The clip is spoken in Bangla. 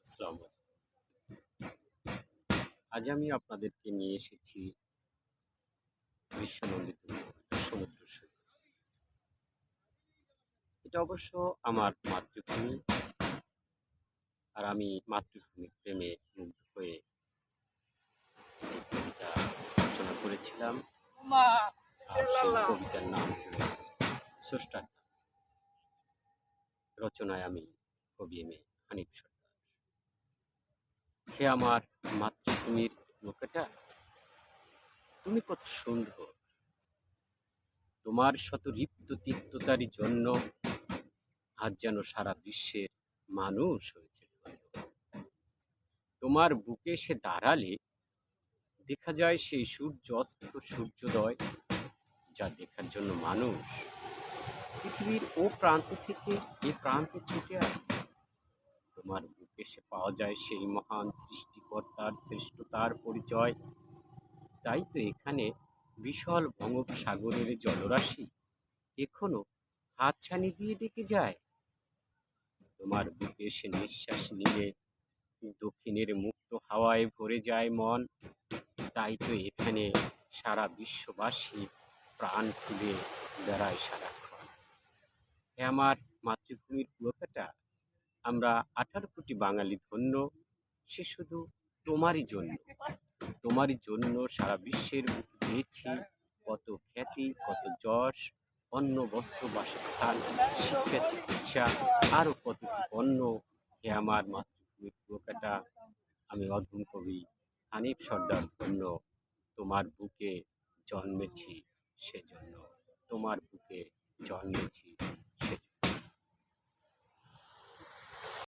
আসসালামু আলাইকুম। আজ আমি আপনাদেরকে নিয়ে এসেছি বিশ্বনন্দিত সমুদ্র সৈকত। এটা অবশ্য আমার মাতৃভূমি, আর আমি মাতৃভূমির প্রেমে মুগ্ধ হয়ে একটি কবিতা রচনা করেছিলাম। আর সেই কবিতার নাম হল স্রষ্টার নাম। রচনায় আমি কবি এম এ হানিফ সরদার। হে আমার মাতৃভূমির লোকেটা, তুমি কত সুন্দর। তোমার শত রিক্ত তিক্ততারই জন্য আজ যেন সারা বিশ্বের মানুষ হয়েছে ধন্য। তোমার বুকে এসে দাঁড়ালে দেখা যায় সেই সূর্য অস্ত সূর্যোদয়, যা দেখার জন্য মানুষ পৃথিবীর ও প্রান্ত থেকে এ প্রান্তে ছুটে আসে। তোমার বুকে এসে পাওয়া যায় সেই মহান সৃষ্টিকর্তার শ্রেষ্ঠতার পরিচয়। তাই তো এখানে বিশাল বঙ্গোপসাগরের জলরাশি এখনো হাতছানি দিয়ে ডেকে যায়। তোমার বুকে এসে নিঃশ্বাস নিলে দক্ষিণের মুক্ত হাওয়ায় ভরে যায় মন। তাই তো এখানে সারা বিশ্ববাসী প্রাণ খুলে বেড়ায় সারাক্ষণ। আমার মাতৃভূমির কুয়াকাটা, আমরা 18 কোটি বাঙালি ধন্য। সে শুধু তোমারই জন্য। তোমারই জন্য সারা বিশ্বের বুকে পেয়েছি কত খ্যাতি, কত যশ, অন্ন, বস্ত্র, বাসস্থান, শিক্ষা, চিকিৎসা, আরও কত কি পণ্য। হে আমার মাতৃভূমির কুয়াকাটা, আমি অধম কবি হানিফ সর্দার ধন্য। তোমার বুকে জন্মেছি সেজন্য, তোমার বুকে জন্মেছি সেজন্য।